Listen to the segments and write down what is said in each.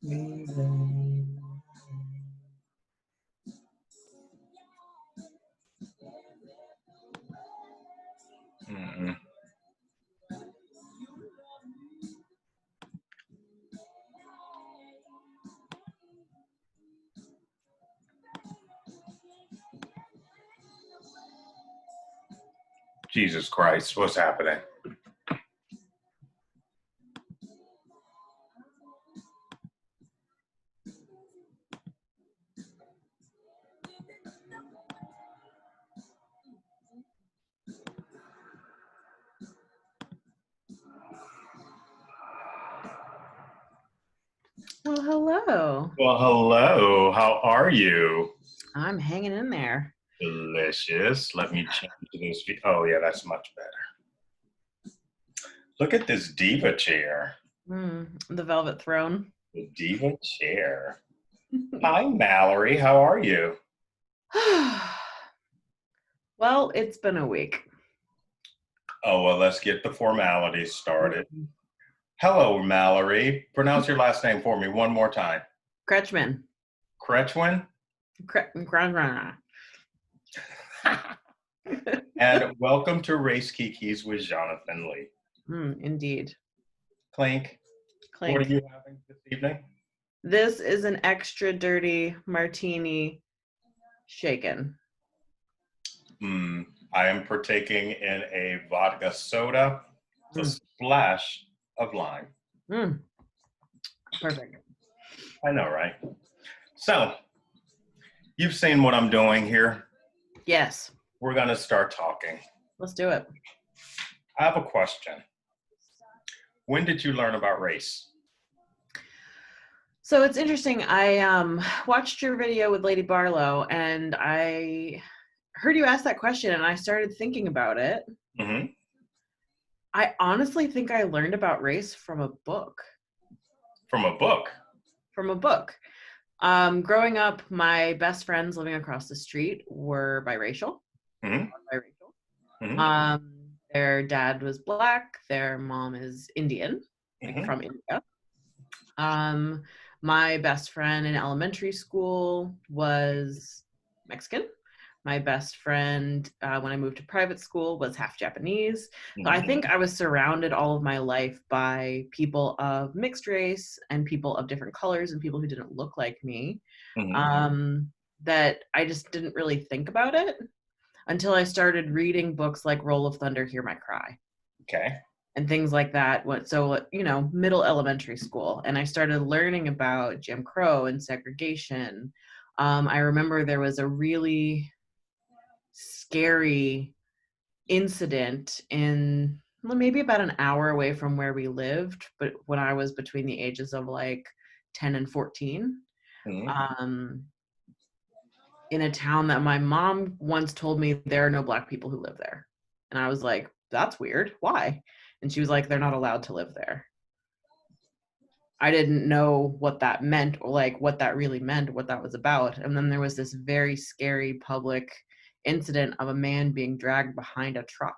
Mm-mm. Jesus Christ, what's happening? Well, hello. Well, hello. How are you? I'm hanging in there. Delicious. Let me change this. Oh, yeah, that's much better. Look at this diva chair. The velvet throne. The diva chair. Hi, Mallory. How are you? Well, it's been a week. Oh, well, let's get the formalities started. Hello, Mallory. Pronounce your last name for me one more time. Kretschmann. Kretschmann? And welcome to Race Kiki's with Jonathan Lee. Indeed. Clink. Clink. What are you having this evening? This is an extra dirty martini shaken. I am partaking in a vodka soda, a splash of lime. Perfect. I know, right? So, you've seen what I'm doing here. Yes. We're going to start talking. Let's do it. I have a question. When did you learn about race? So it's interesting. I watched your video with Lady Barlow, and I heard you ask that question, and I started thinking about it. Mm-hmm. I honestly think I learned about race from a book. From a book? From a book. Growing up, my best friends living across the street were biracial. Their dad was Black. Their mom is Indian, like from India. My best friend in elementary school was Mexican. My best friend, when I moved to private school, was half Japanese. So I think I was surrounded all of my life by people of mixed race and people of different colors and people who didn't look like me, that I just didn't really think about it until I started reading books like Roll of Thunder, Hear My Cry. Okay. And things like that. So, middle elementary school. And I started learning about Jim Crow and segregation. I remember there was a really scary incident in maybe about an hour away from where we lived, but when I was between the ages of like 10 and 14, in a town that my mom once told me there are no Black people who live there. And I was like, that's weird. Why? And she was like, they're not allowed to live there. I didn't know what that meant, or like what that really meant, what that was about. And then there was this very scary public incident of a man being dragged behind a truck.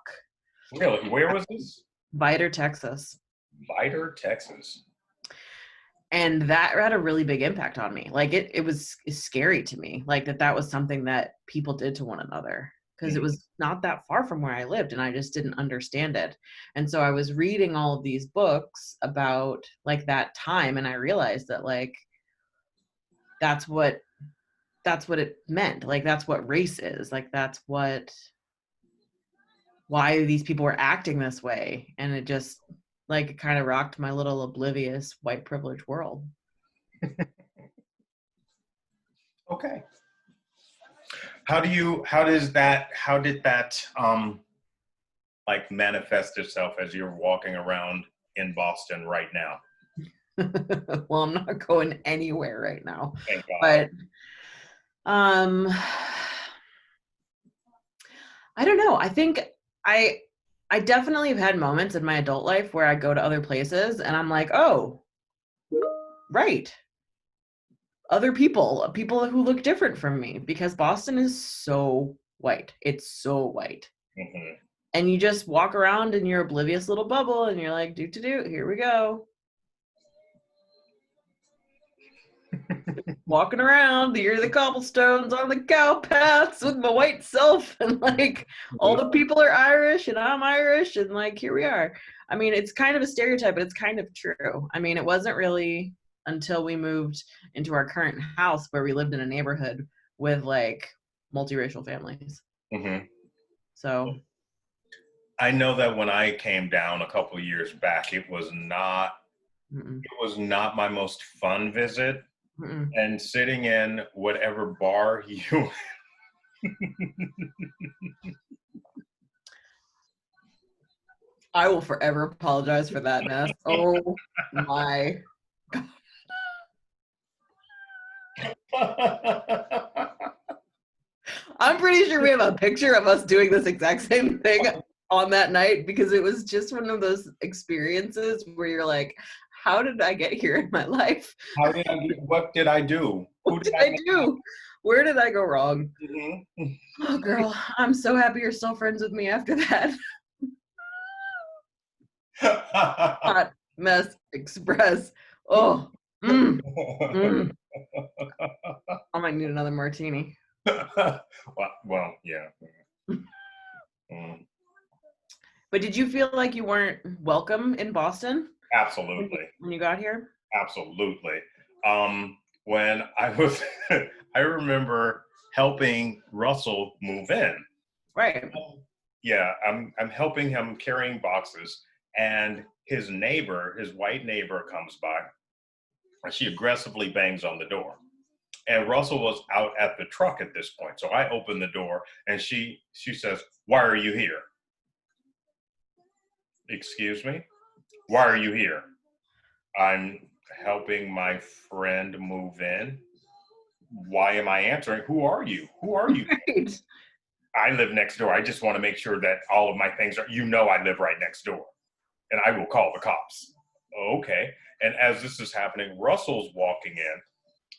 Really? Where was this? Vidor, Texas. Vidor, Texas. And that had a really big impact on me. Like it was scary to me, like that was something that people did to one another, because it was not that far from where I lived and I just didn't understand it. And so I was reading all of these books about like that time, and I realized that like that's what it meant. Like that's what race is. Like that's why these people were acting this way. And it just like it kind of rocked my little oblivious white privilege world. Okay. How did that like manifest itself as you're walking around in Boston right now? Well, I'm not going anywhere right now. Thank God. But I don't know. I think I definitely have had moments in my adult life where I go to other places and I'm like, oh, right. Other people who look different from me, because Boston is so white. It's so white. And you just walk around in your oblivious little bubble and you're like, do, here we go. walking around near the cobblestones on the cow paths with my white self, and like all the people are Irish and I'm Irish, and like here we are. I mean, it's kind of a stereotype, but it's kind of true. I mean, it wasn't really until we moved into our current house where we lived in a neighborhood with like multiracial families. Mm-hmm. So I know that when I came down a couple of years back, it was not my most fun visit. mm-mm. And sitting in whatever bar you I will forever apologize for that, Ness. Oh my. I'm pretty sure we have a picture of us doing this exact same thing on that night, because it was just one of those experiences where you're like, how did I get here in my life? What did I do? What did I do? Where did I go wrong? Mm-hmm. Oh, girl, I'm so happy you're still friends with me after that. Hot mess express. Oh, mm. I might need another martini. well, yeah. Mm. But did you feel like you weren't welcome in Boston Absolutely. when you got here? Absolutely. When I was, I remember helping Russell move in. Right. Yeah, I'm helping him carrying boxes, and his neighbor, his white neighbor, comes by, and she aggressively bangs on the door. And Russell was out at the truck at this point, so I open the door, and she says, "Why are you here?" Excuse me? Why are you here? I'm helping my friend move in. Why am I answering? Who are you? Who are you? Right. I live next door. I just want to make sure that all of my things are, I live right next door, and I will call the cops. Okay. And as this is happening, Russell's walking in,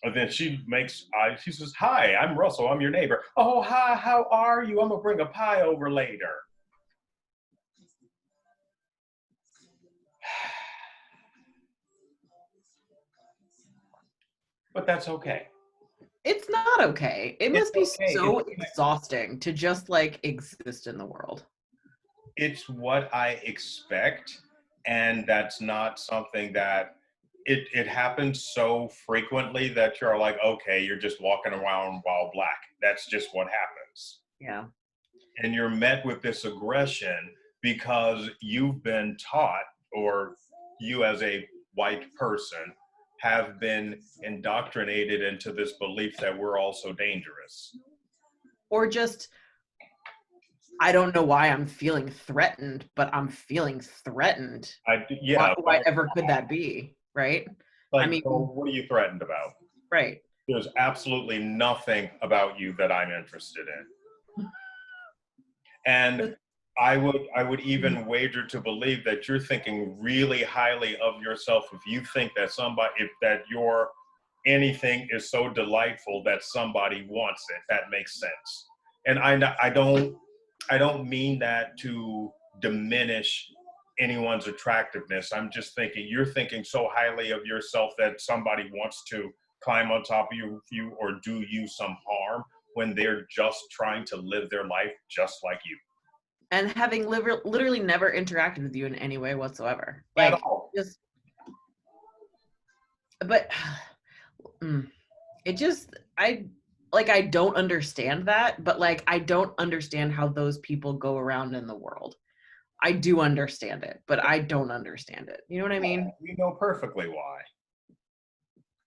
and then she says, "Hi, I'm Russell. I'm your neighbor." "Oh, hi, how are you? I'm going to bring a pie over later." But that's okay. It's not okay. It It's must be okay. so exhausting to just like exist in the world. It's what I expect, and that's not something that it happens so frequently that you're like, okay, you're just walking around while black. That's just what happens. Yeah. And you're met with this aggression because you've been taught, or you as a white person have been indoctrinated into this belief that we're also dangerous. Or just, I don't know why I'm feeling threatened, but I'm feeling threatened. Yeah. Why ever could that be? Right. Like, I mean, so what are you threatened about? right. There's absolutely nothing about you that I'm interested in. And I would even wager to believe that you're thinking really highly of yourself if you think that your anything is so delightful that somebody wants it. That makes sense. And I don't mean that to diminish anyone's attractiveness. I'm just thinking you're thinking so highly of yourself that somebody wants to climb on top of you or do you some harm when they're just trying to live their life just like you. And having literally never interacted with you in any way whatsoever. At Like, all. just, but it just, I don't understand that, but like, I don't understand how those people go around in the world. I do understand it, but I don't understand it. You know what I mean? We know perfectly why.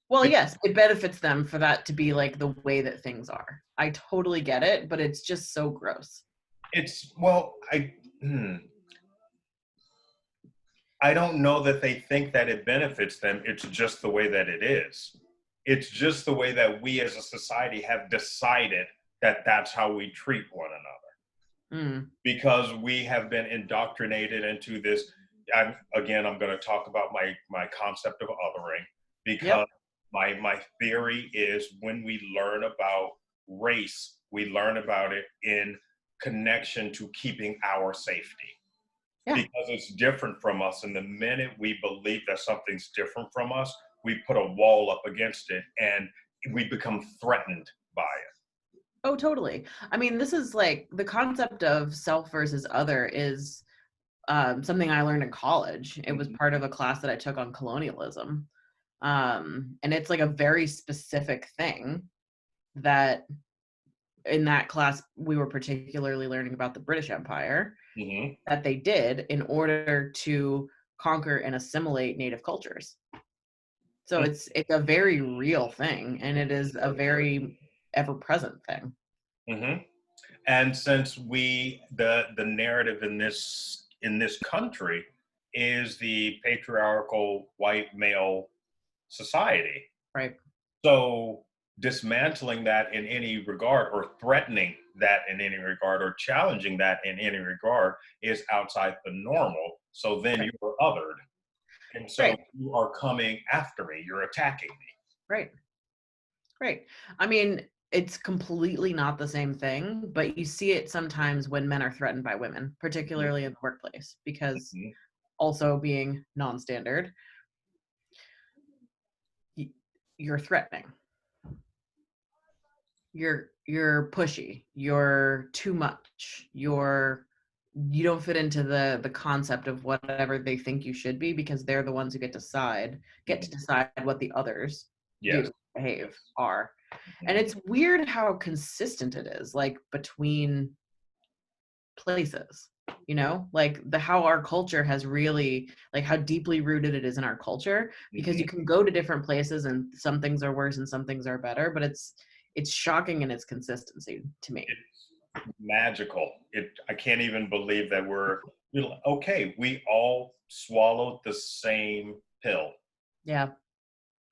Well, yes, it benefits them for that to be like the way that things are. I totally get it, but it's just so gross. I don't know that they think that it benefits them. It's just the way that it is. It's just the way that we as a society have decided that that's how we treat one another. Because we have been indoctrinated into this. I'm going to talk about my concept of othering, because my theory is when we learn about race, we learn about it in connection to keeping our safety. Because it's different from us. And the minute we believe that something's different from us, we put a wall up against it and we become threatened by it. Oh, totally. I mean, this is like the concept of self versus other is something I learned in college. It was part of a class that I took on colonialism. And it's like a very specific thing that in that class we were particularly learning about the British Empire that they did in order to conquer and assimilate native cultures. So it's a very real thing, and it is a very ever-present thing. And since the narrative in this country is the patriarchal white male society, Right. so dismantling that in any regard, or threatening that in any regard, or challenging that in any regard is outside the normal. So then Right. you're othered. And so Right. you are coming after me, you're attacking me. Right. Right. I mean, it's completely not the same thing, but you see it sometimes when men are threatened by women, particularly in the workplace, because also being non-standard, you're threatening. You're pushy. You're too much. You don't fit into the concept of whatever they think you should be, because they're the ones who get to decide what the others do, behave, are. And it's weird how consistent it is, like between places, like how our culture has really, like how deeply rooted it is in our culture, because you can go to different places and some things are worse and some things are better, but it's shocking in its consistency to me. It's magical. I can't even believe that okay, we all swallowed the same pill. Yeah.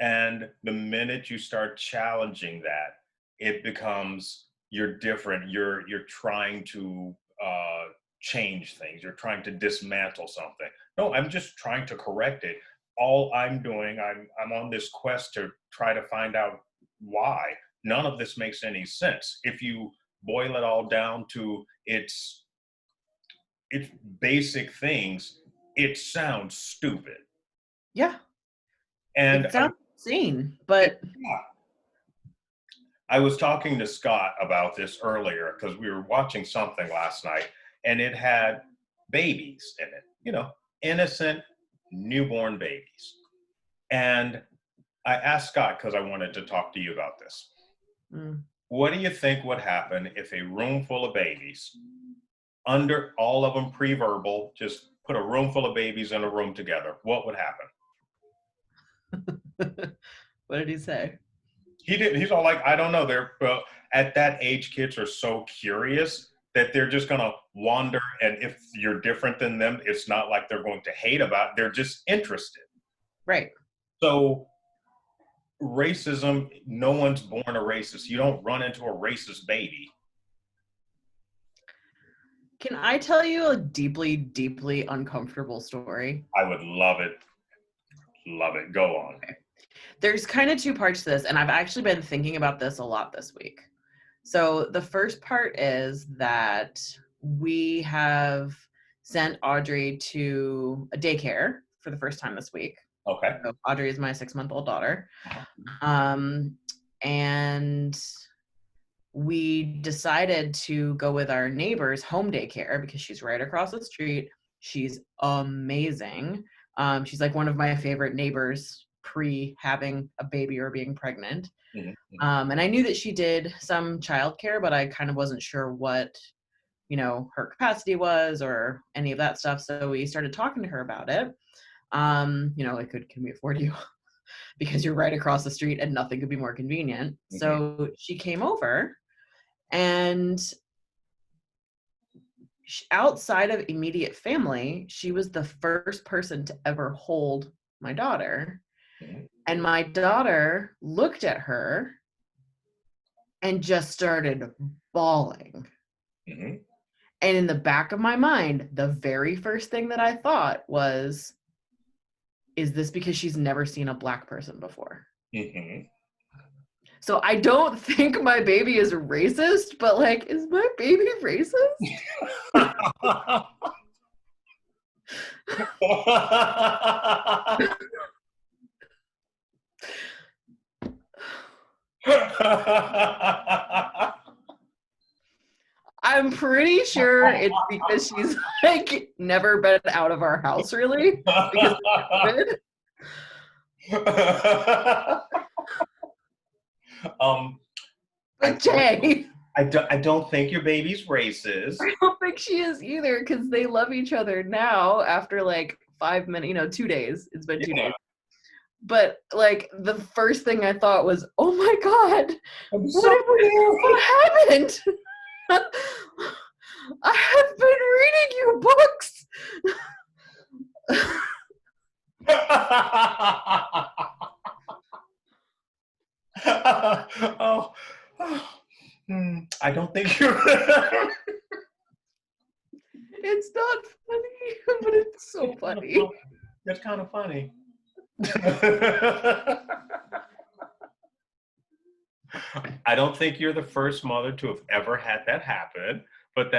And the minute you start challenging that, it becomes you're different. You're trying to change things. You're trying to dismantle something. No, I'm just trying to correct it. All I'm doing, I'm on this quest to try to find out why. None of this makes any sense. If you boil it all down to its basic things, it sounds stupid. Yeah. And it sounds insane, but yeah. I was talking to Scott about this earlier because we were watching something last night and it had babies in it, innocent newborn babies. And I asked Scott, because I wanted to talk to you about this. What do you think would happen if a room full of babies, under all of them pre-verbal, just put a room full of babies in a room together? What would happen? What did he say? He's all like, I don't know. At that age, kids are so curious that they're just going to wander. And if you're different than them, it's not like they're going to hate about it. They're just interested. Right. So racism, no one's born a racist. You don't run into a racist baby. Can I tell you a deeply, deeply uncomfortable story? I would love it. Love it. Go on. Okay. There's kind of two parts to this, and I've actually been thinking about this a lot this week. So the first part is that we have sent Audrey to a daycare for the first time this week. Okay. So Audrey is my 6-month-old daughter. And we decided to go with our neighbor's home daycare because she's right across the street. She's amazing. She's like one of my favorite neighbors pre-having a baby or being pregnant. And I knew that she did some childcare, but I kind of wasn't sure what, her capacity was or any of that stuff. So we started talking to her about it. Like, can we afford you? Because you're right across the street and nothing could be more convenient. So she came over, and outside of immediate family, she was the first person to ever hold my daughter. And my daughter looked at her and just started bawling. And in the back of my mind, the very first thing that I thought was, is this because she's never seen a Black person before? So I don't think my baby is racist, but like, is my baby racist? I'm pretty sure it's because she's like never been out of our house really because of COVID. um, But Jay, I don't think your baby's racist. I don't think she is either because they love each other now after like 5 minutes, 2 days. It's been 2 days. But like the first thing I thought was, oh my God, I'm so what happened? I have been reading you books. oh, I don't think you're. It's not funny, but it's so funny. That's kind of funny. I don't think you're the first mother to have ever had that happen, but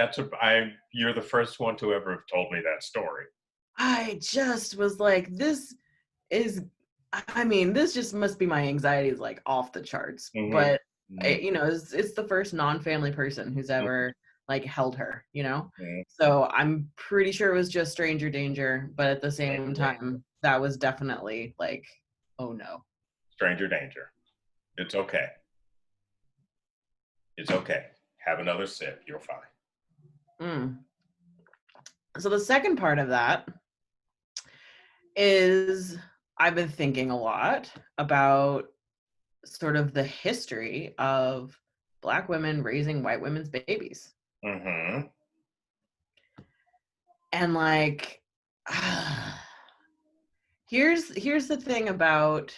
you're the first one to ever have told me that story. I just was like, this just must be my anxiety is like off the charts. Mm-hmm. But Mm-hmm. it's the first non-family person who's ever like held her, Mm-hmm. So I'm pretty sure it was just stranger danger, but at the same time, that was definitely like, oh no. Stranger danger. It's okay. It's okay. Have another sip. You're fine. So the second part of that is I've been thinking a lot about sort of the history of Black women raising white women's babies. Mm-hmm. And like, here's the thing about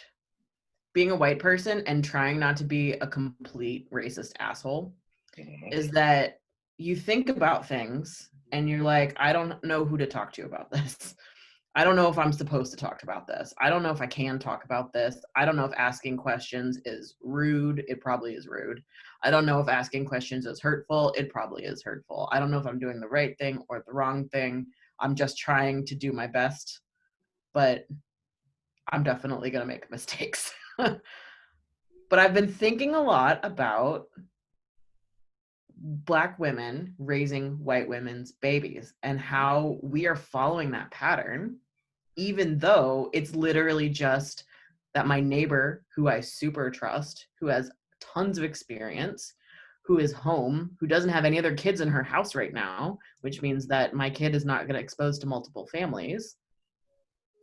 being a white person and trying not to be a complete racist asshole, is that you think about things and you're like, I don't know who to talk to about this. I don't know if I'm supposed to talk about this. I don't know if I can talk about this. I don't know if asking questions is rude. It probably is rude. I don't know if asking questions is hurtful. It probably is hurtful. I don't know if I'm doing the right thing or the wrong thing. I'm just trying to do my best, but I'm definitely going to make mistakes. But I've been thinking a lot about Black women raising white women's babies and how we are following that pattern, even though it's literally just that my neighbor, who I super trust, who has tons of experience, who is home, who doesn't have any other kids in her house right now, which means that my kid is not going to expose to multiple families.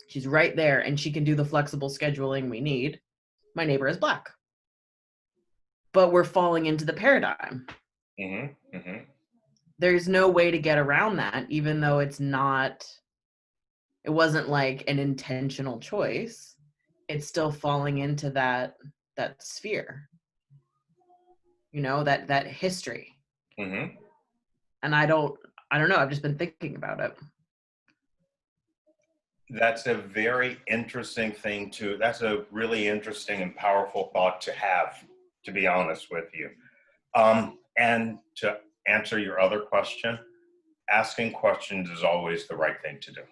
She's right there and she can do the flexible scheduling we need. My neighbor is Black. But we're falling into the paradigm. Mm-hmm. Mm-hmm. There's no way to get around that, even though it wasn't like an intentional choice. It's still falling into that sphere, that history. Mm-hmm. And I don't know, I've just been thinking about it. That's a very interesting thing that's a really interesting and powerful thought to have, to be honest with you. And to answer your other question, asking questions is always the right thing to do.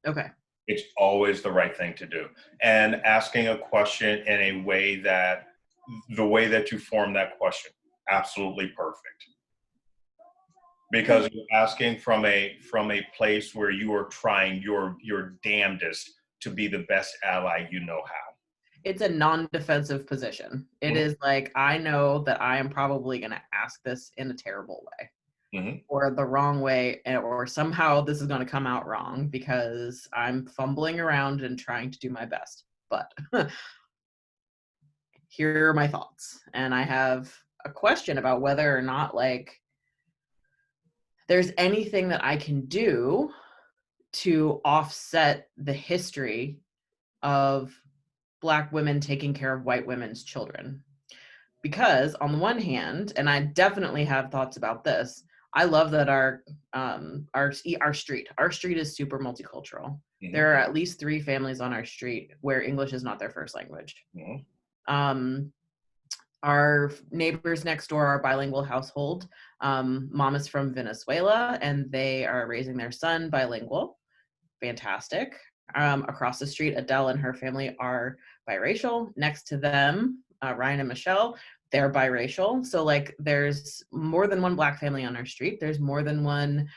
Okay. It's always the right thing to do. And asking a question in a way the way that you form that question, absolutely perfect. Because you're asking from a place where you are trying your damnedest to be the best ally you know how. It's a non-defensive position. It is like, I know that I am probably going to ask this in a terrible way, or the wrong way, or somehow this is going to come out wrong because I'm fumbling around and trying to do my best. But here are my thoughts. And I have a question about whether or not like there's anything that I can do to offset the history of Black women taking care of white women's children. Because on the one hand, and I definitely have thoughts about this, I love that our street is super multicultural. Mm-hmm. There are at least 3 families on our street where English is not their first language. Mm-hmm. Our neighbors next door are a bilingual household. Mom is from Venezuela, and they are raising their son bilingual. Fantastic. Across the street, Adele and her family are biracial. Next to them, Ryan and Michelle, they're biracial. So like there's more than one Black family on our street. There's more than one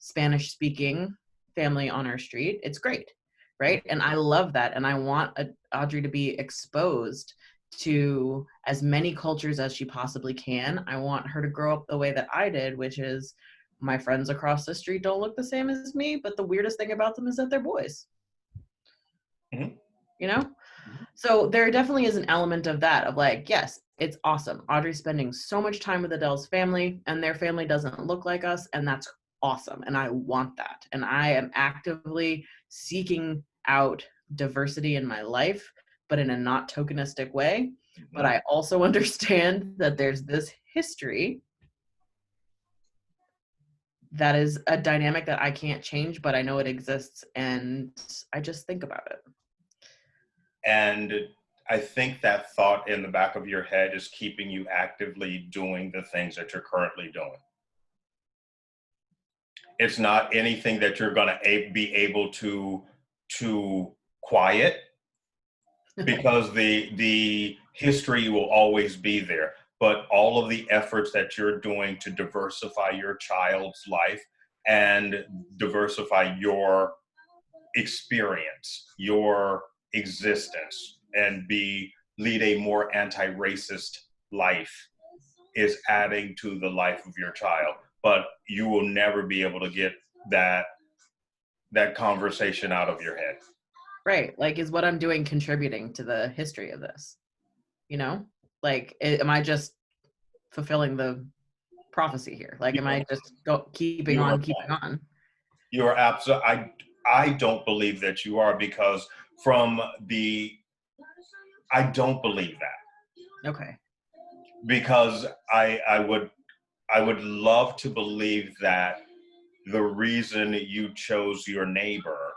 Spanish speaking family on our street. It's great. Right. And I love that. And I want Audrey to be exposed to as many cultures as she possibly can. I want her to grow up the way that I did, which is my friends across the street don't look the same as me, but the weirdest thing about them is that they're boys. Mm-hmm. You know? So there definitely is an element of that, of like, yes, it's awesome. Audrey's spending so much time with Adele's family, and their family doesn't look like us, and that's awesome. And I want that. And I am actively seeking out diversity in my life, but in a not tokenistic way. But I also understand that there's this history that is a dynamic that I can't change, but I know it exists, and I just think about it. And I think that thought in the back of your head is keeping you actively doing the things that you're currently doing. It's not anything that you're going to be able to quiet, because the history will always be there. But all of the efforts that you're doing to diversify your child's life and diversify your experience, your existence, and lead a more anti-racist life is adding to the life of your child. But you will never be able to get that conversation out of your head. Right. Like, is what I'm doing contributing to the history of this? You know, like, am I just fulfilling the prophecy here? Like, am I just keeping on? You are absolutely. I don't believe that you are, because I don't believe that. Okay. Because I would love to believe that the reason you chose your neighbor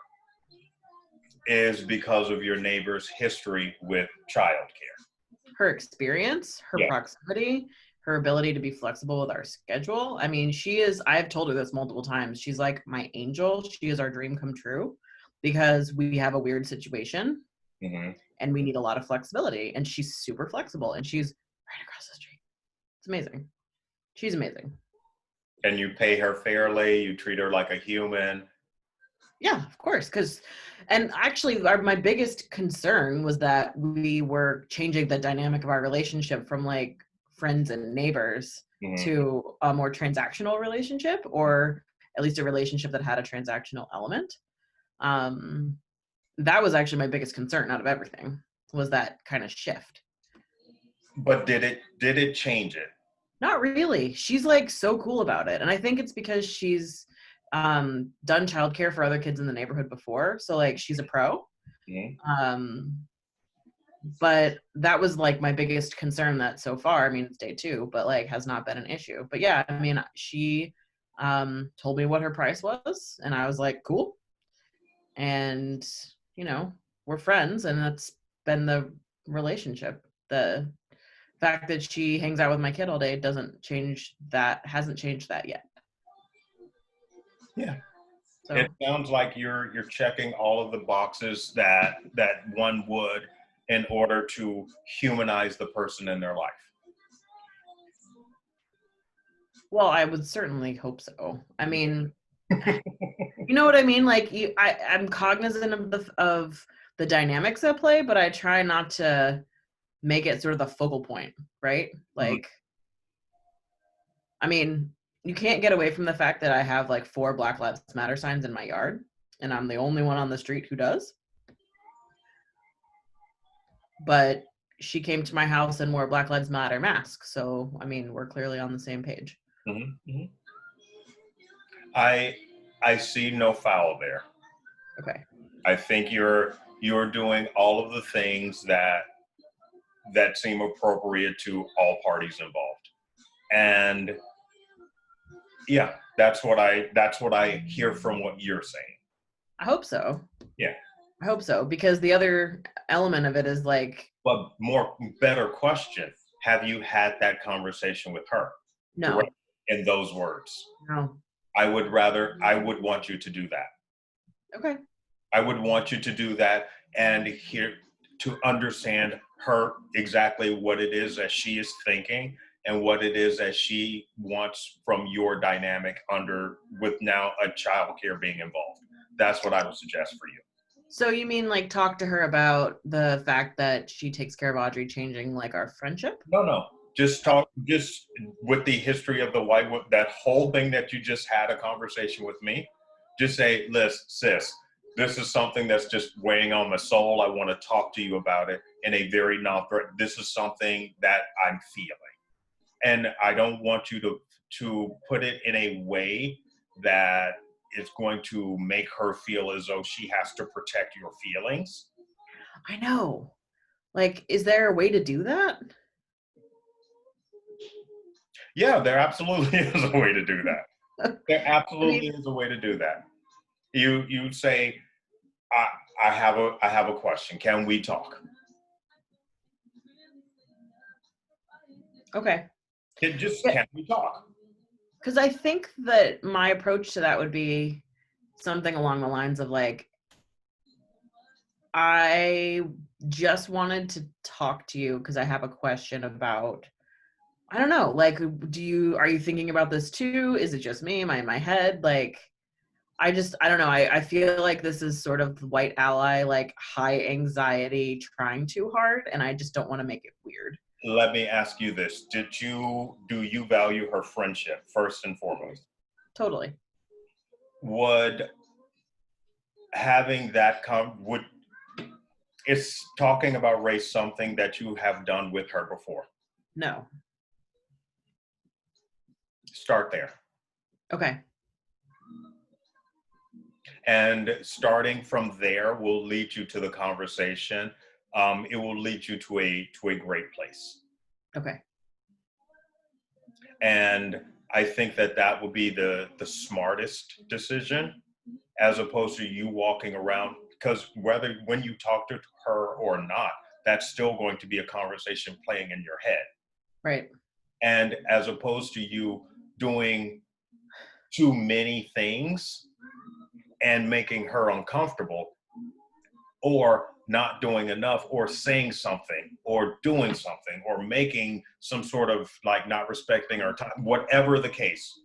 is because of your neighbor's history with childcare. Her experience, her proximity, her ability to be flexible with our schedule. I mean, I've told her this multiple times. She's like my angel. She is our dream come true, because we have a weird situation and we need a lot of flexibility. And she's super flexible, and she's right across the street. It's amazing. She's amazing. And you pay her fairly. You treat her like a human. Yeah, of course. And actually, my biggest concern was that we were changing the dynamic of our relationship from like friends and neighbors to a more transactional relationship, or at least a relationship that had a transactional element. That was actually my biggest concern out of everything, was that kind of shift. But did it change it? Not really. She's like so cool about it. And I think it's because she's done childcare for other kids in the neighborhood before. So like she's a pro. But that was like my biggest concern, that so far, I mean, it's day 2, but like has not been an issue. But yeah, I mean, she told me what her price was, and I was like, cool. And, you know, we're friends, and that's been the relationship. The fact that she hangs out with my kid all day hasn't changed that yet. Yeah. So it sounds like you're checking all of the boxes that one would in order to humanize the person in their life. Well, I would certainly hope so. I mean, you know what I mean? Like, I'm cognizant of the dynamics at play, but I try not to make it sort of the focal point, right? Like, I mean, you can't get away from the fact that I have like 4 Black Lives Matter signs in my yard, and I'm the only one on the street who does. But she came to my house and wore a Black Lives Matter mask. So, I mean, we're clearly on the same page. I see no foul there. Okay. I think you're doing all of the things that seem appropriate to all parties involved. And yeah, that's what I hear from what you're saying. I hope so. Yeah. I hope so, because the other element of it is like... But better question, have you had that conversation with her? No. In those words? No. I would want you to do that. Okay. I would want you to do that, and to understand her exactly what it is that she is thinking and what it is that she wants from your dynamic with now a child care being involved. That's what I would suggest for you. So you mean like talk to her about the fact that she takes care of Audrey changing like our friendship? No. Just with the history of that whole thing that you just had a conversation with me. Just say, listen, sis, this is something that's just weighing on my soul. I want to talk to you about it in a very this is something that I'm feeling. And I don't want you to put it in a way that is going to make her feel as though she has to protect your feelings. I know. Like, is there a way to do that? Yeah, there absolutely is a way to do that. There absolutely is a way to do that. You say, I have a question. Can we talk? Okay. Can we talk? Because I think that my approach to that would be something along the lines of like, I just wanted to talk to you because I have a question about, I don't know, like, are you thinking about this too? Is it just me? Am I in my head? Like, I don't know. I feel like this is sort of the white ally, like high anxiety, trying too hard. And I just don't want to make it weird. Let me ask you this. Do you value her friendship first and foremost? Totally. Would having that is talking about race something that you have done with her before? No. Start there. Okay. And starting from there will lead you to the conversation. It will lead you to a great place. Okay. And I think that would be the smartest decision, as opposed to you walking around, because when you talk to her or not, that's still going to be a conversation playing in your head. Right. And as opposed to you doing too many things and making her uncomfortable, or not doing enough, or saying something, or doing something, or making some sort of like not respecting our time, whatever the case,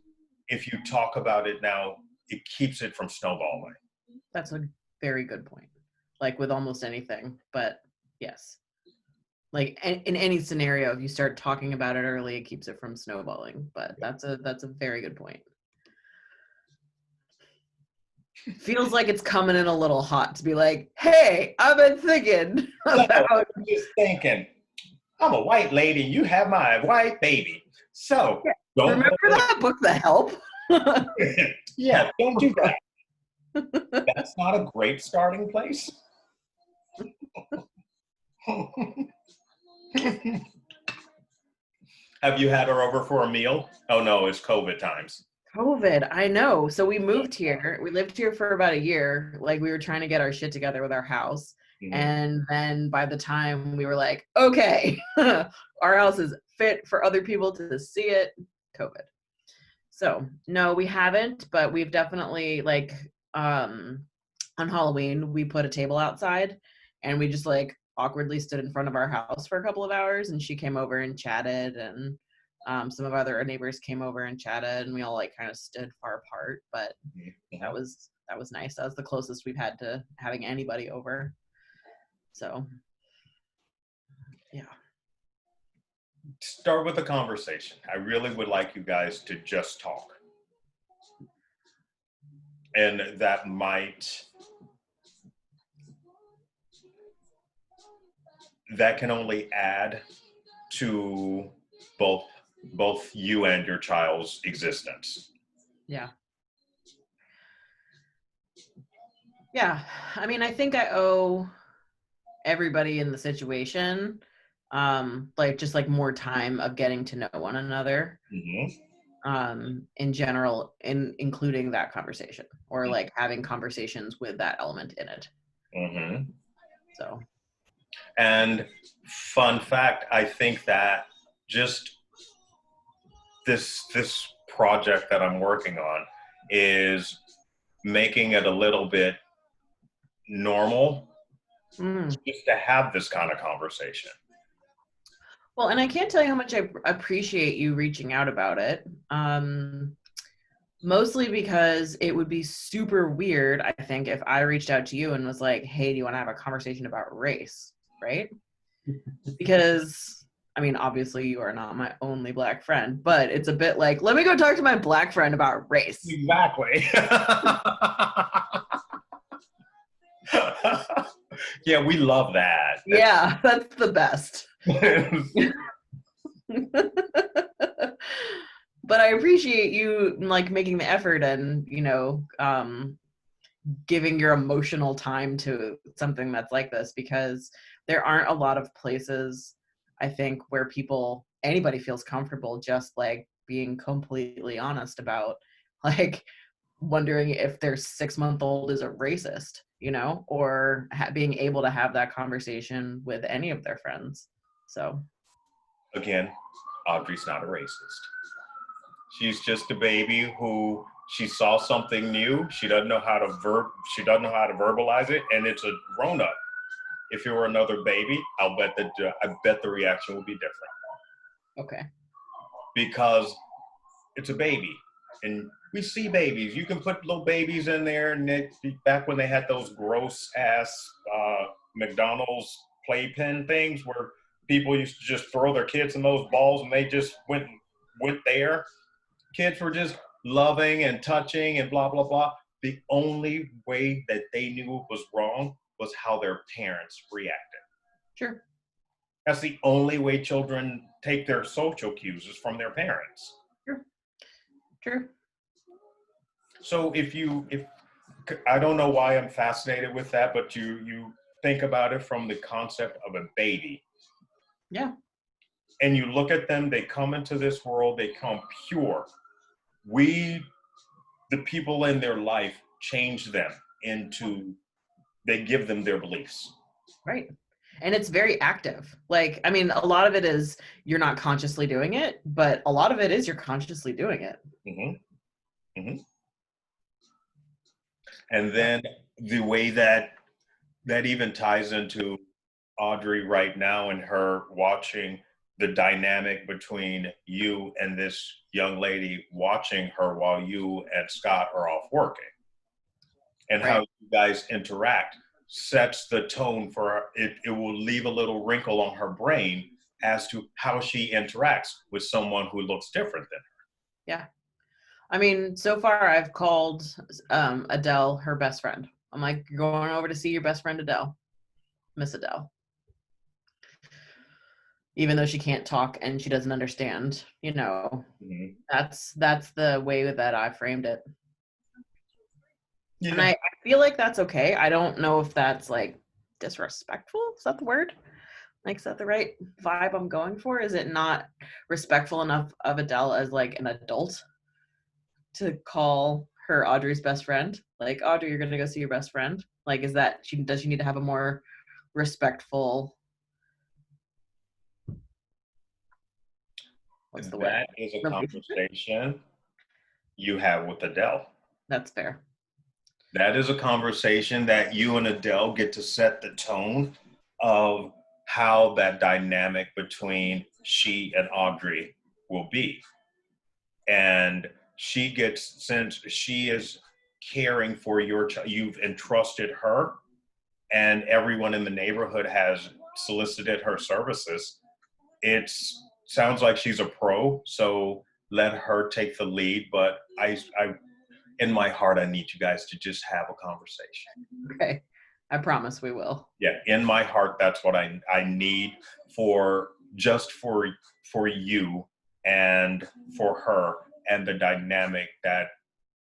if you talk about it now, it keeps it from snowballing. That's a very good point. Like with almost anything, but yes. Like in any scenario, if you start talking about it early, it keeps it from snowballing. But that's a very good point. Feels like it's coming in a little hot to be like, hey, I've been thinking about. I'm just thinking, I'm a white lady, you have my white baby. So don't remember that book, The Help? Yeah, don't do that. That's not a great starting place. Have you had her over for a meal? Oh no, it's COVID times. COVID, I know. So we moved here. We lived here for about a year. Like we were trying to get our shit together with our house. Mm-hmm. And then by the time we were like, okay, our house is fit for other people to see it, COVID. So no, we haven't, but we've definitely like on Halloween, we put a table outside and we just like awkwardly stood in front of our house for a couple of hours, and she came over and chatted, and some of our other neighbors came over and chatted, and we all like kind of stood far apart, but that was nice. That was the closest we've had to having anybody over. So yeah. Start with a conversation. I really would like you guys to just talk. And that can only add to both you and your child's existence. Yeah. Yeah. I mean, I think I owe everybody in the situation like just like more time of getting to know one another. Mm-hmm. In general, including that conversation, or like having conversations with that element in it. Mm-hmm. So, and fun fact, I think that just this project that I'm working on is making it a little bit normal Mm. just to have this kind of conversation. Well, and I can't tell you how much I appreciate you reaching out about it. Mostly because it would be super weird, I think, if I reached out to you and was like, hey, do you want to have a conversation about race? Right? Because, I mean, obviously you are not my only Black friend, but it's a bit like, let me go talk to my Black friend about race. Exactly. Yeah, we love that. Yeah, that's the best. But I appreciate you like making the effort and, giving your emotional time to something that's like this, because there aren't a lot of places, I think, where anybody feels comfortable just like being completely honest about like wondering if their 6-month-old is a racist, or being able to have that conversation with any of their friends. So Again, Audrey's not a racist. She's just a baby who she saw something new. She doesn't know how to verbalize it, and it's a grown up. If it were another baby, I bet the reaction would be different. okay. Because it's a baby. And we see babies. You can put little babies in there, and back when they had those gross ass McDonald's playpen things where people used to just throw their kids in those balls and they just went there. Kids were just loving and touching and blah blah blah. The only way that they knew it was wrong was how their parents reacted. Sure. That's the only way children take their social cues is from their parents. Sure. Sure. So if I don't know why I'm fascinated with that, but you think about it from the concept of a baby. Yeah. And you look at them, they come into this world, they come pure. The people in their life, change them they give them their beliefs. Right. And it's very active. Like, I mean, a lot of it is you're not consciously doing it, but a lot of it is you're consciously doing it. Mm-hmm. Mm-hmm. And then the way that even ties into Audrey right now and her watching the dynamic between you and this young lady, watching her while you and Scott are off working, and Right. how you guys interact sets the tone for it. It will leave a little wrinkle on her brain as to how she interacts with someone who looks different than her. Yeah. I mean, so far I've called Adele her best friend. I'm like, you're going over to see your best friend Adele, Miss Adele. Even though she can't talk and she doesn't understand, Mm-hmm. that's the way that I framed it. Yeah. And I feel like that's okay. I don't know if that's like disrespectful. Is that the word? Like, is that the right vibe I'm going for? Is it not respectful enough of Adele as like an adult to call her Audrey's best friend? Like, Audrey, you're gonna go see your best friend. Like, does she need to have a more respectful? What's the word? That is a conversation you have with Adele. That's fair. That is a conversation that you and Adele get to set the tone of how that dynamic between she and Audrey will be. And since she is caring for your child, you've entrusted her, and everyone in the neighborhood has solicited her services. It sounds like she's a pro, so let her take the lead. But I in my heart, I need you guys to just have a conversation. Okay. I promise we will. Yeah, in my heart, that's what I need for you and for her, and the dynamic that,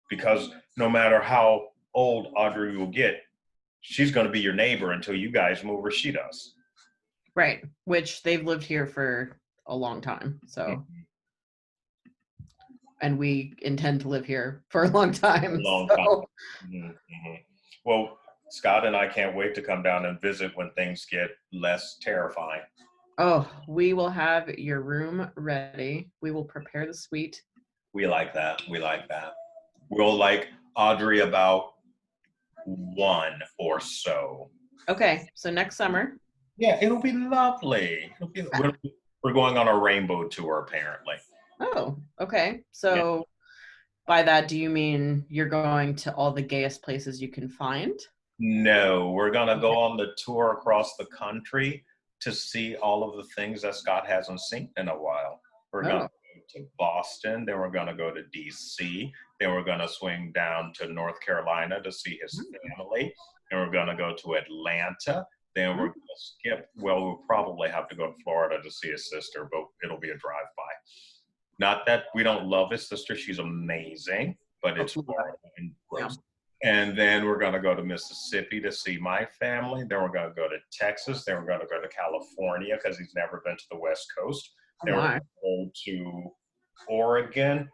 because no matter how old Audrey will get, she's going to be your neighbor until you guys move where she does. Right. Which they've lived here for a long time. So. Mm-hmm. And we intend to live here for a long time. Time. Mm-hmm. Well, Scott and I can't wait to come down and visit when things get less terrifying. Oh, we will have your room ready. We will prepare the suite. We like that. We'll like Audrey about 1 or so. Okay, so next summer. Yeah, it'll be lovely. We're going on a rainbow tour, apparently. Oh, okay. Yeah. So by that, do you mean you're going to all the gayest places you can find? No, we're going to go on the tour across the country to see all of the things that Scott hasn't seen in a while. We're going to Oh, go to Boston, then we're going to go to DC, then we're going to swing down to North Carolina to see his family, then we're going to go to Atlanta, then we're going to skip, well, we'll probably have to go to Florida to see his sister, but it'll be a drive-by. Not that we don't love his sister, she's amazing, but it's Florida and yeah. gross. And then we're going to go to Mississippi to see my family. Then we're going to go to Texas. Then we're going to go to California because he's never been to the West Coast. Oh Then we're my. going to go to Oregon,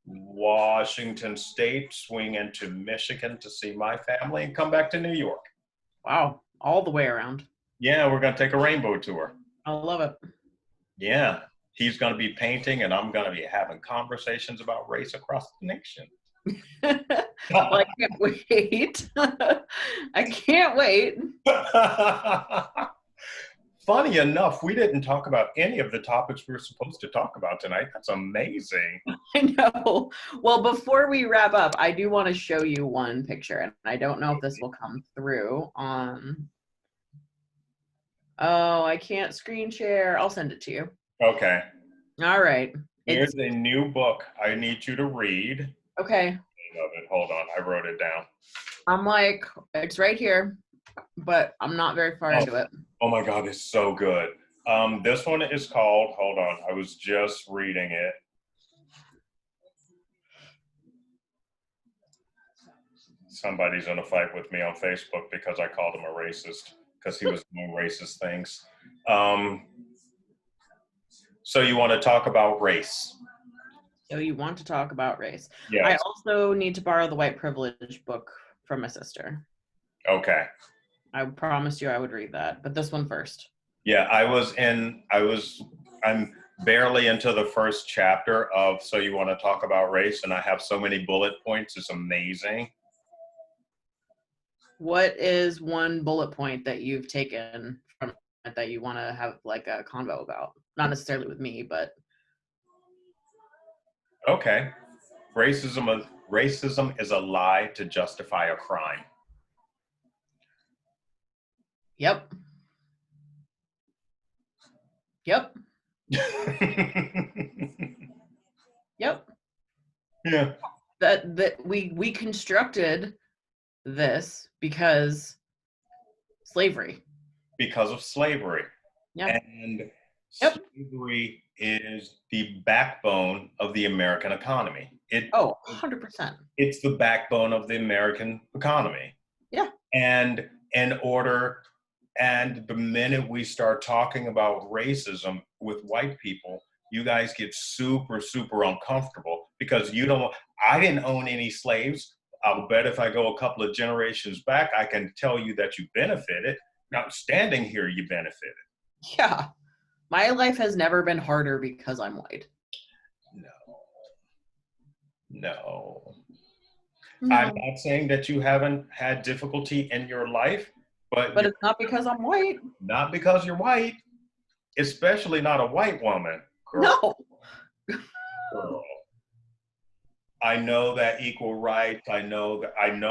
Washington State, swing into Michigan to see my family, and come back to New York. Wow. All the way around. Yeah, we're going to take a rainbow tour. I love it. Yeah, he's going to be painting, and I'm going to be having conversations about race across the nation. Well, I can't wait. I can't wait. Funny enough, we didn't talk about any of the topics we were supposed to talk about tonight. That's amazing. I know. Well, before we wrap up, I do want to show you one picture, and I don't know if this will come through on. Oh, I can't screen share. I'll send it to you. Okay. All right. Here's a new book I need you to read. Okay. Hold on, I wrote it down. I'm like, it's right here, but I'm not very far into it. Oh my God, it's so good. This one is called, hold on, I was just reading it. Somebody's in a fight with me on Facebook because I called him a racist because he was doing racist things. So you want to talk about race? So you want to talk about race? Yes. I also need to borrow the white privilege book from my sister. Okay. I promised you I would read that, but this one first. Yeah, I'm barely into the first chapter of So You Want to Talk About Race, and I have so many bullet points. It's amazing. What is one bullet point that you've taken from it that you want to have like a convo about? Not necessarily with me, but. Okay. Racism is a lie to justify a crime. Yep. Yep. Yep. Yeah. That we constructed this because slavery. Because of slavery. Yeah. And slavery is the backbone of the American economy. 100%. It's the backbone of the American economy. Yeah. And the minute we start talking about racism with white people, you guys get super, super uncomfortable because I didn't own any slaves. I'll bet if I go a couple of generations back, I can tell you that you benefited. Now, standing here, you benefited. Yeah. My life has never been harder because I'm white. No. I'm not saying that you haven't had difficulty in your life, but it's not because I'm white. Not because you're white, especially not a white woman. Girl. No. Girl. I know that equal rights. I know it. I'm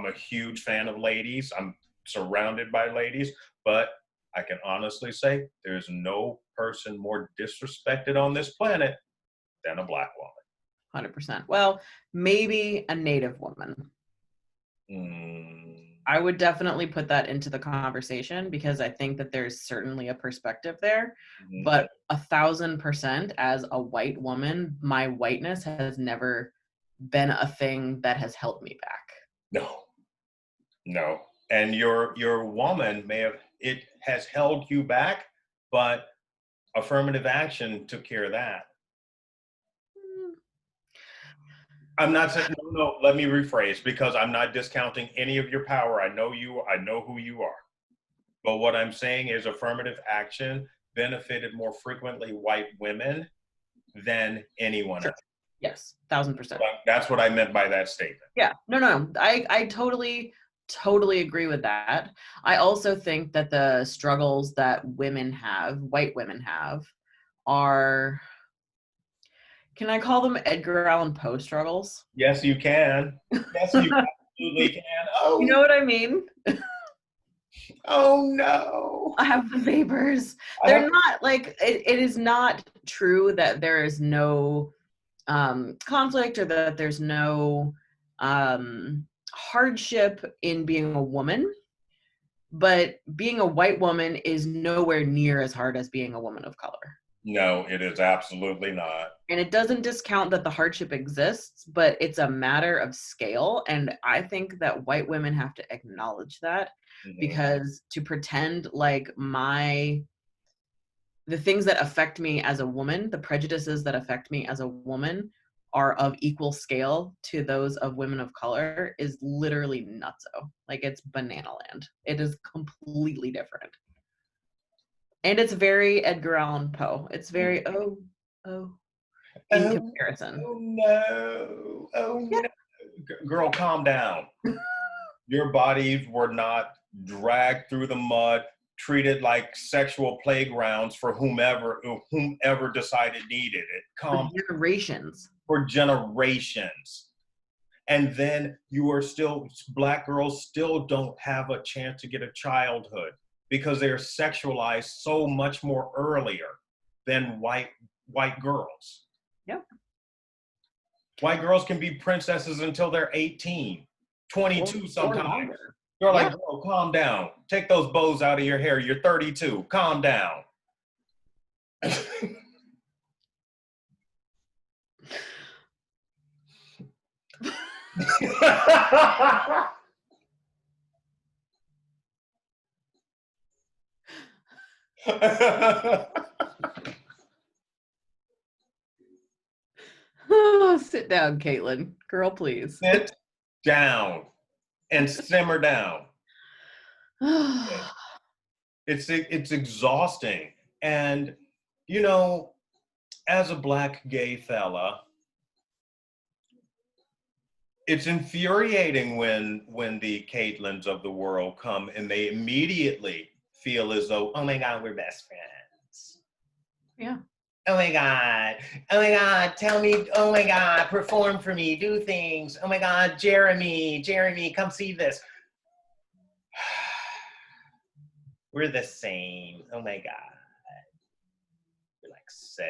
a huge fan of ladies. I'm surrounded by ladies, but I can honestly say there's no person more disrespected on this planet than a black woman. 100%. Well, maybe a Native woman. I would definitely put that into the conversation because I think that there's certainly a perspective there. Mm-hmm. But 1,000% as a white woman, my whiteness has never been a thing that has held me back. No. And your woman it has held you back, but affirmative action took care of that. I'm not saying, no, let me rephrase, because I'm not discounting any of your power. I know who you are. But what I'm saying is affirmative action benefited more frequently white women than anyone else. Yes, 1,000%. That's what I meant by that statement. Yeah, no. I totally totally agree with that. I also think that the struggles that women have, white women have, are, can I call them Edgar Allan Poe struggles? Yes, you can. Yes, you absolutely can. You know what I mean? Oh no. I have the vapors. I They're have, not like, it is not true that there is no conflict or that there's no hardship in being a woman, but being a white woman is nowhere near as hard as being a woman of color. no, it is absolutely not. And it doesn't discount that the hardship exists, but it's a matter of scale. And I think that white women have to acknowledge that, Mhm. because to pretend like the things that affect me as a woman, the prejudices that affect me as a woman are of equal scale to those of women of color is literally nutso. Like, it's banana land. It is completely different. And it's very Edgar Allan Poe. It's very, oh, in Oh, comparison. oh no. Oh Yeah. no. Girl, calm down. Your bodies were not dragged through the mud, treated like sexual playgrounds for whomever decided needed it. For Calm generations. for generations. And then black girls still don't have a chance to get a childhood because they're sexualized so much more earlier than white girls. Yep. White girls can be princesses until they're 18, 22 Or sometimes. longer. You're Yeah. like, bro, calm down. Take those bows out of your hair. You're 32. Calm down. Oh, sit down, Caitlin. Girl, please. Sit down and simmer down. It's exhausting. And you know, as a black gay fella, it's infuriating when the Caitlins of the world come and they immediately feel as though, oh my God, we're best friends. Yeah. Oh my God. Oh my God. Tell me. Oh my God. Perform for me. Do things. Oh my God. Jeremy, come see this. We're the same. Oh my God. You're like so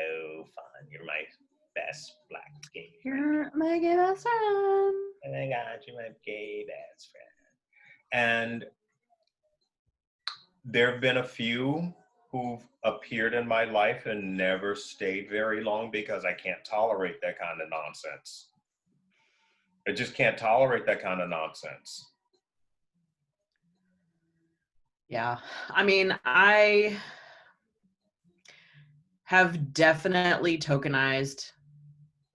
fun. You're my best black gay friend. You're my gay best friend. Oh my God. You're my gay best friend. And there have been a few who've appeared in my life and never stayed very long because I can't tolerate that kind of nonsense. I just can't tolerate that kind of nonsense. Yeah. I mean, I have definitely tokenized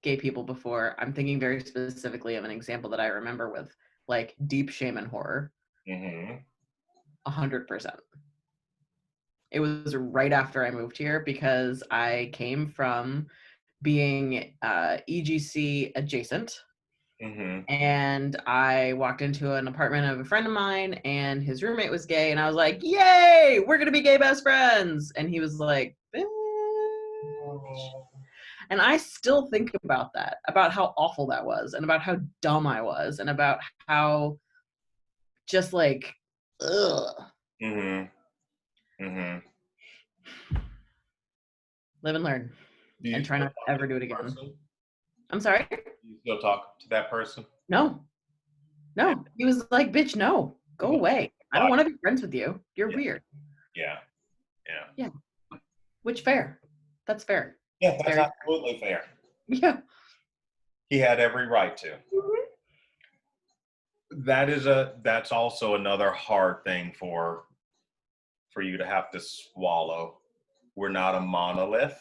gay people before. I'm thinking very specifically of an example that I remember with like deep shame and horror. Mm-hmm. 100%. It was right after I moved here because I came from being EGC adjacent. Mm-hmm. And I walked into an apartment of a friend of mine and his roommate was gay and I was like, yay, we're gonna be gay best friends. And he was like, bitch. And I still think about that, about how awful that was and about how dumb I was and about how just like, ugh. Mm-hmm. Mm-hmm. Live and learn and try not to ever do it again. Person? I'm sorry? You still talk to that person? No. He was like, bitch, no, go away. I don't want to be friends with you. You're weird. Yeah. Which fair. That's fair. Yeah, that's absolutely fair. Yeah. He had every right to. Mm-hmm. That's also another hard thing for you to have to swallow. We're not a monolith.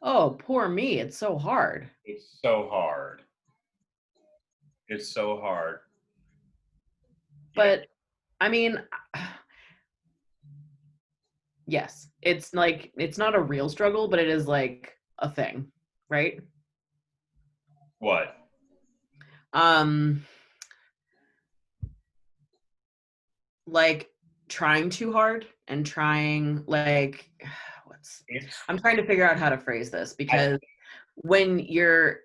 Oh, poor me. It's so hard. It's so hard. It's so hard. But yeah. I mean, yes, it's like, it's not a real struggle, but it is like a thing, right? What? like trying too hard and trying like It's I'm trying to figure out how to phrase this, because when you're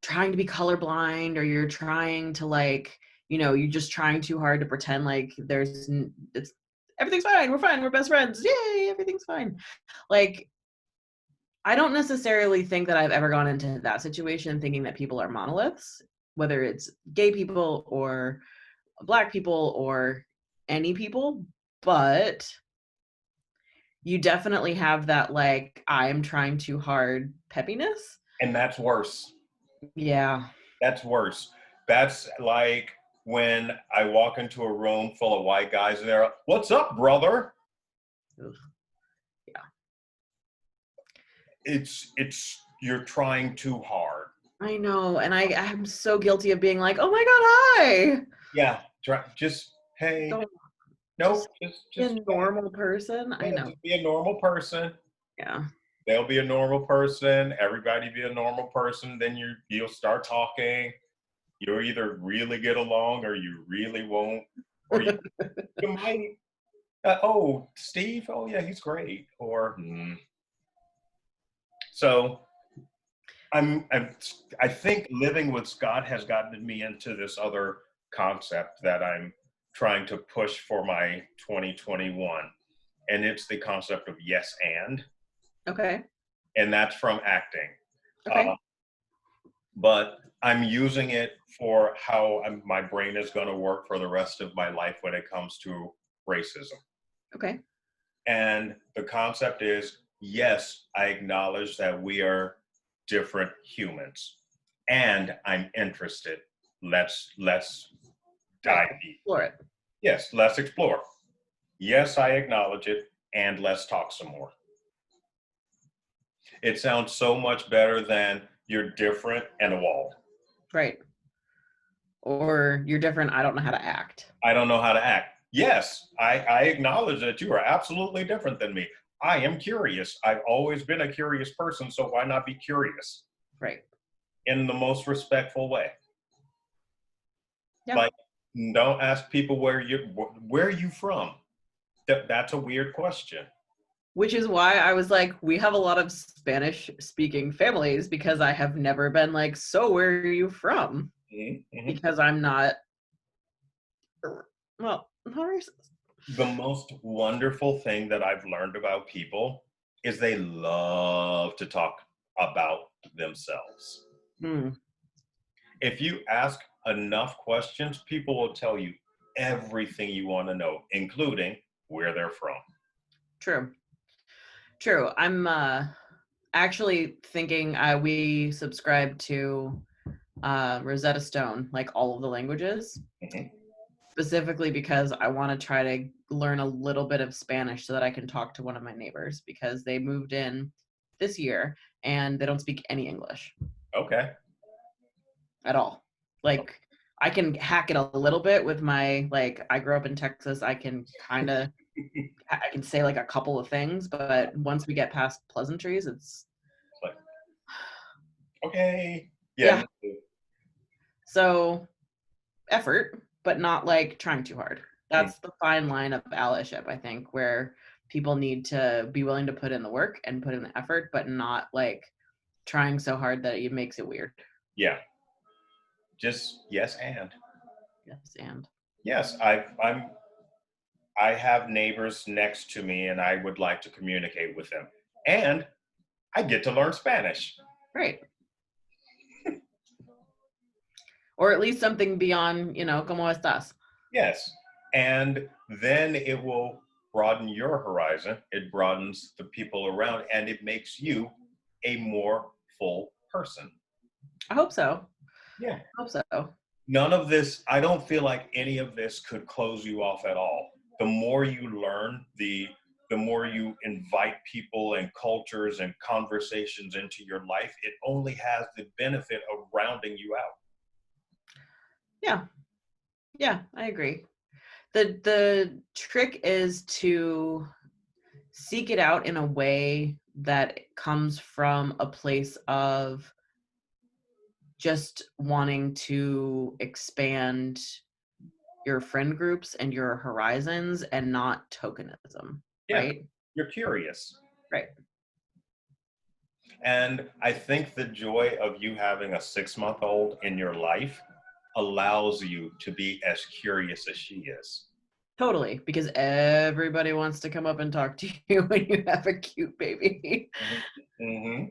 trying to be colorblind, or you're trying to like, you're just trying too hard to pretend like it's everything's fine, we're fine, we're best friends, yay, everything's fine. Like, I don't necessarily think that I've ever gone into that situation thinking that people are monoliths, whether it's gay people or Black people or any people, but you definitely have that like, I am trying too hard peppiness. and that's worse. Yeah. That's worse. That's like when I walk into a room full of white guys and they're, "What's up, brother?" Ugh. Yeah. It's you're trying too hard. I know. And I'm so guilty of being like, oh my God, hi. Yeah, just hey, Don't nope, just be a just hey. normal person. I Yeah, know. just be a normal person. Yeah. They'll be a normal person. Everybody be a normal person. Then you'll start talking. You'll either really get along or you really won't, or you might. Oh, Steve. Oh yeah, he's great. Or so I think living with Scott has gotten me into this other concept that I'm trying to push for my 2021, and it's the concept of yes Okay. and that's from acting. Okay. But I'm using it for how my brain is going to work for the rest of my life when it comes to racism. Okay. And the concept is, yes, I acknowledge that we are different humans, and I'm interested. Let's Right. dive deep. Explore it. Yes, let's explore. Yes, I acknowledge it, and let's talk some more. It sounds so much better than you're different and a wall. Right. Or you're different, I don't know how to act. I don't know how to act. Yes, I acknowledge that you are absolutely different than me. I am curious. I've always been a curious person, so why not be curious Right. in the most respectful way? Yeah. Like, don't ask people where are you from? That's a weird question. Which is why I was like, we have a lot of Spanish speaking families, because I have never been like, so where are you from? Mm-hmm. Because I'm not, well, not racist. The most wonderful thing that I've learned about people is they love to talk about themselves. Mm, If you ask enough questions, people will tell you everything you want to know, including where they're from. true. True. I'm actually thinking we subscribe to Rosetta Stone, like all of the languages, Mhm. specifically because I want to try to learn a little bit of Spanish so that I can talk to one of my neighbors, because they moved in this year and they don't speak any English Okay. at all. Like, I can hack it a little bit with my, like, I grew up in Texas. I can I can say like a couple of things, but once we get past pleasantries, it's Like, okay. Yeah. yeah. So effort, but not like trying too hard. Mm. That's the fine line of allyship, I think, where people need to be willing to put in the work and put in the effort, but not like trying so hard that it makes it weird. Yeah. Just yes and. Yes, and Yes, I have neighbors next to me and I would like to communicate with them. And I get to learn Spanish. right. Or at least something beyond, ¿cómo estás? Yes. And then it will broaden your horizon. It broadens the people around and it makes you a more full person. I hope so. Yeah. I hope so. None of this, I don't feel like any of this could close you off at all. The more you learn, the more you invite people and cultures and conversations into your life, it only has the benefit of rounding you out. Yeah. Yeah, I agree. The trick is to seek it out in a way that comes from a place of just wanting to expand your friend groups and your horizons and not tokenism, Yeah, right? you're curious. Right. And I think the joy of you having a 6-month-old in your life allows you to be as curious as she is. Totally, because everybody wants to come up and talk to you when you have a cute baby. Mm-hmm.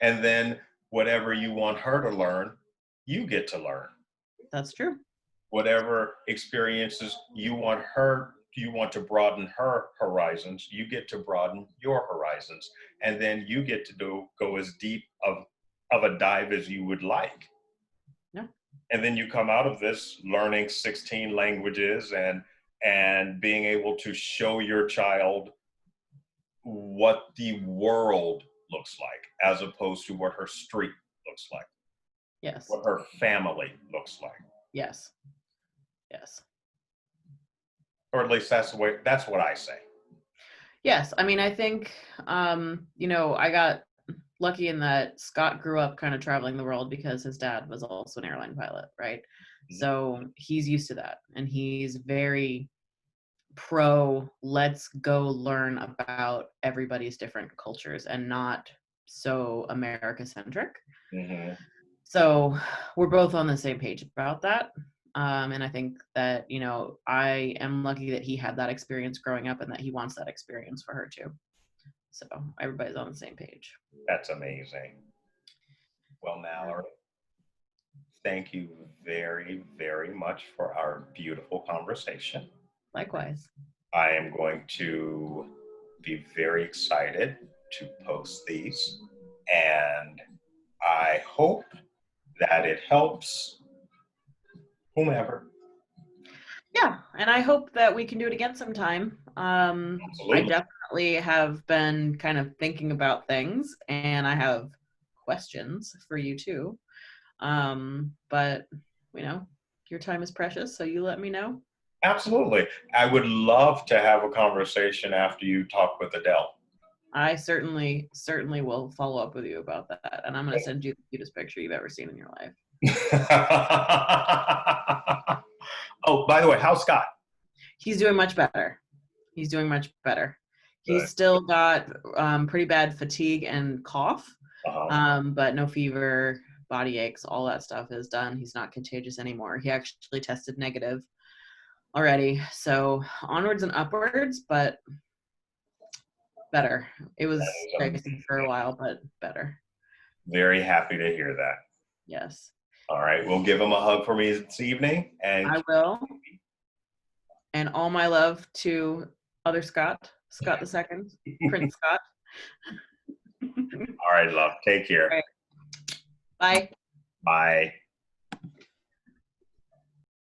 And then whatever you want her to learn, you get to learn. That's true. Whatever experiences you want to broaden her horizons, you get to broaden your horizons. And then you get to go as deep of a dive as you would like. Yeah. And then you come out of this learning 16 languages and being able to show your child what the world looks like, as opposed to what her street looks like. Yes. What her family looks like. Yes. Yes. Or at least that's what I say. Yes. I mean, I think, I got lucky in that Scott grew up kind of traveling the world because his dad was also an airline pilot, right? Mm-hmm. So he's used to that, and he's very pro let's go learn about everybody's different cultures and not so America centric. Mm-hmm. So we're both on the same page about that. And I think that, I am lucky that he had that experience growing up and that he wants that experience for her too. So everybody's on the same page. That's amazing. Well, Mallory, thank you very, very much for our beautiful conversation. Likewise. I am going to be very excited to post these, and I hope that it helps whomever. Yeah, and I hope that we can do it again sometime. I Absolutely. definitely have been kind of thinking about things, and I have questions for you too. But your time is precious, so you let me know. Absolutely. I would love to have a conversation after you talk with Adele. I certainly will follow up with you about that, and I'm going to send you the cutest picture you've ever seen in your life. Oh, by the way, how's Scott? He's doing much better. He's doing much better. He's Good. still got pretty bad fatigue and cough, but no fever, body aches, all that stuff is done. He's not contagious anymore. He actually tested negative already. So onwards and upwards, but better. It was crazy for a while, but better. Very happy to hear that. Yes. All right, we'll give him a hug for me this evening. And I will. And all my love to other Scott the second, Prince Scott. All right, love. Take care. Right. Bye. Bye.